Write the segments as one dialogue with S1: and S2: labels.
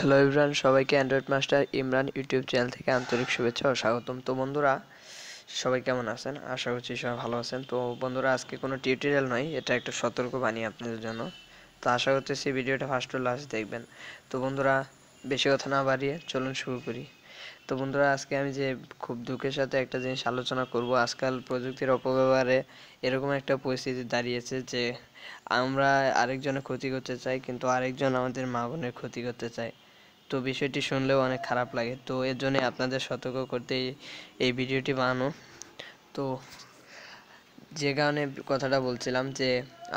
S1: Hello everyone, সবাইকে Android master Imran YouTube channel থেকে আন্তরিক শুভেচ্ছা ও স্বাগতম। তো বন্ধুরা, সবাই কেমন আছেন? আশা করছি সবাই ভালো আছেন। তো বন্ধুরা, আজকে কোনো টিউটোরিয়াল নয়, এটা একটা সতর্কবাণী আপনাদের জন্য। তো আশা করতেছি ভিডিওটা ফার্স্ট টু লাস্ট দেখবেন। তো বন্ধুরা, বেশি কথা না বাড়িয়ে চলুন শুরু করি। তো বন্ধুরা, আজকে আমি যে খুব দুঃখের সাথে একটা জিনিস আলোচনা করব। আজকাল প্রযুক্তির অপব্যবহারে এরকম একটা পরিস্থিতি দাঁড়িয়েছে যে আমরা আরেকজনের ক্ষতি করতে চাই, কিন্তু আরেকজন আমাদের মা বোনের ক্ষতি করতে চায়। তো বিষয়টি শুনলেও অনেক খারাপ লাগে। তো এর জন্য আপনাদের সতর্ক করতে এই ভিডিওটি বানানো। তো যে কারণে কথাটা বলছিলাম যে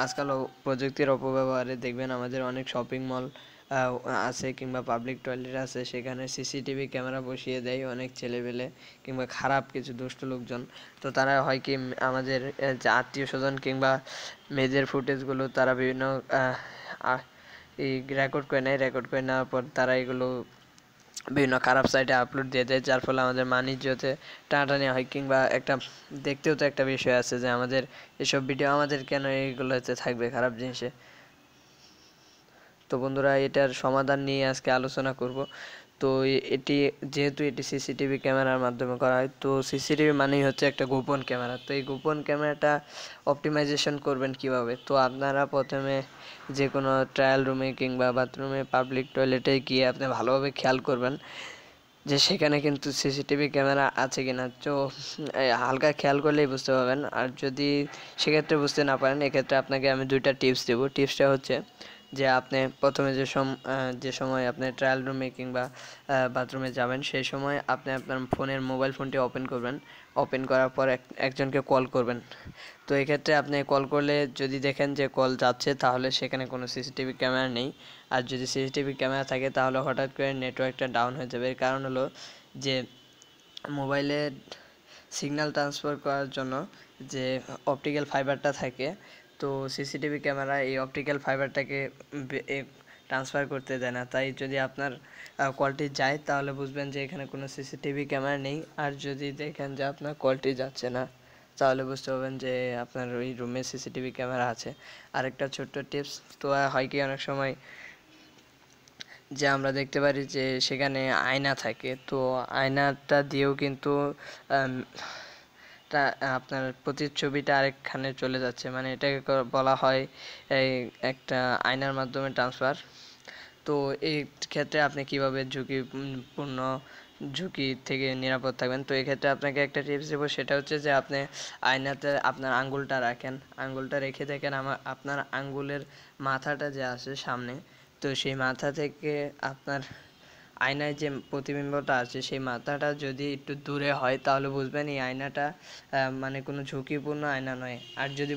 S1: আজকাল প্রযুক্তির অপব্যবহারে দেখবেন আমাদের অনেক শপিং মল আছে কিংবা পাবলিক টয়লেট আছে, সেখানে সিসিটিভি ক্যামেরা বসিয়ে দেয় অনেক ছেলেপেলে কিংবা খারাপ কিছু দুষ্ট লোকজন। তো তারা হয় কি, আমাদের যে আত্মীয় স্বজন কিংবা মেয়েদের ফুটেজগুলো তারা বিভিন্ন এই রেকর্ড করে নেয়। রেকর্ড করে নেওয়ার পর তারা এগুলো বিভিন্ন খারাপ সাইটে আপলোড দিয়ে দেয়, যার ফলে আমাদের বাণিজ্যতে টানাটানি হয়। কিংবা একটা দেখতেও তো একটা বিষয় আছে যে আমাদের এসব ভিডিও আমাদের কেন এইগুলোতে থাকবে খারাপ জিনিসে। তো বন্ধুরা, এটার সমাধান নিয়ে আজকে আলোচনা করব। তো যেহেতু এটি সিসিটিভি ক্যামেরার মাধ্যমে করা হয়, তো সিসিটিভি মানেই হচ্ছে একটা গোপন ক্যামেরা। তো এই গোপন ক্যামেরাটা অপটিমাইজেশন করবেন কিভাবে? তো আপনারা প্রথমে যে কোনো ট্রায়াল রুমে কিংবা বাথরুমে, পাবলিক টয়লেটে গিয়ে আপনি ভালোভাবে খেয়াল করবেন যে সেখানে কিন্তু সিসিটিভি ক্যামেরা আছে কিনা। তো হালকা খেয়াল করলেই বুঝতে পারবেন। আর যদি সেক্ষেত্রে বুঝতে না পারেন, এক্ষেত্রে আপনাকে আমি দুইটা টিপস দেবো। টিপসটা হচ্ছে যে আপনি প্রথমে যে সময় আপনি ট্রায়াল রুমে কিংবা বাথরুমে যাবেন, সেই সময় আপনি আপনার মোবাইল ফোনটি ওপেন করবেন। ওপেন করার পর একজনকে কল করবেন। তো এক্ষেত্রে আপনি কল করলে যদি দেখেন যে কল যাচ্ছে, তাহলে সেখানে কোনো সিসিটিভি ক্যামেরা নেই। আর যদি সিসিটিভি ক্যামেরা থাকে, তাহলে হঠাৎ করে নেটওয়ার্কটা ডাউন হয়ে যাবে। এর কারণ হলো যে মোবাইলে সিগন্যাল ট্রান্সফার করার জন্য যে অপটিক্যাল ফাইবারটা থাকে, তো সিসিটিভি ক্যামেরা এই অপটিক্যাল ফাইবারটাকে ট্রান্সফার করতে দেয় না। তাই যদি আপনার কলটি যায়, তাহলে বুঝবেন যে এখানে কোনো সিসিটিভি ক্যামেরা নেই। আর যদি দেখেন যে আপনার কলটি যাচ্ছে না, তাহলে বুঝতে পারবেন যে আপনার ওই রুমে সিসিটিভি ক্যামেরা আছে। আরেকটা ছোট্ট টিপস, তো হয় কি অনেক সময় যে আমরা দেখতে পারি যে সেখানে আয়না থাকে। তো আয়নাটা দিয়েও কিন্তু তা আপনার প্রতিচ্ছবিটা আরেকখানে চলে যাচ্ছে, মানে এটাকে বলা হয় এই একটা আয়নার মাধ্যমে ট্রান্সফার। তো এই ক্ষেত্রে আপনি কিভাবে ঝুঁকি থেকে নিরাপদ থাকবেন? তো এক্ষেত্রে আপনাকে একটা টিপস দেবো, সেটা হচ্ছে যে আপনি আয়নাতে আপনার আঙ্গুলটা রাখেন। আঙ্গুলটা রেখে দেখেন আপনার আঙ্গুলের মাথাটা যে আছে সামনে, তো সেই মাথা থেকে আপনার আয়নায় যে প্রতিবিম্বটা আছে, সেই মাথাটা যদি একটু দূরে হয়, তাহলে বুঝবেন এই আয়নাটা মানে কোনো ঝুঁকিপূর্ণ আয়না নয়। আর যদি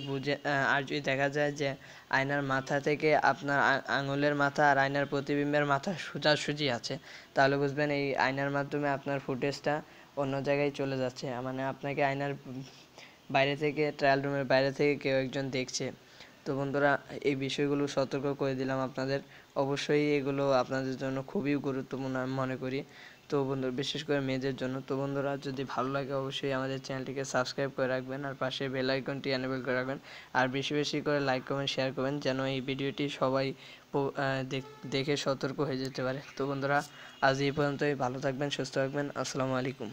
S1: দেখা যায় যে আয়নার মাথা থেকে আপনার আঙুলের মাথা আর আয়নার প্রতিবিম্বের মাথা সোজাসুজি আছে, তাহলে বুঝবেন এই আয়নার মাধ্যমে আপনার ফুটেজটা অন্য জায়গায় চলে যাচ্ছে, মানে আপনাকে আয়নার বাইরে থেকে, ট্রায়াল রুমের বাইরে থেকে কেউ একজন দেখছে। তো বন্ধুরা, এই বিষয়গুলো সতর্ক করে দিলাম আপনাদের। অবশ্যই এগুলো আপনাদের জন্য খুবই গুরুত্বপূর্ণ আমি মনে করি। তো বন্ধুরা, বিশেষ করে মেয়েদের জন্য। তো বন্ধুরা, যদি ভালো লাগে অবশ্যই আমাদের চ্যানেলটিকে সাবস্ক্রাইব করে রাখবেন আর পাশে বেল আইকনটি এনেবল করে রাখবেন। আর বেশি বেশি করে লাইক কমেন্ট শেয়ার করবেন, যেন এই ভিডিওটি সবাই দেখে সতর্ক হয়ে যেতে পারে। তো বন্ধুরা, আজ এই পর্যন্তই। ভালো থাকবেন, সুস্থ থাকবেন। আসসালামু আলাইকুম।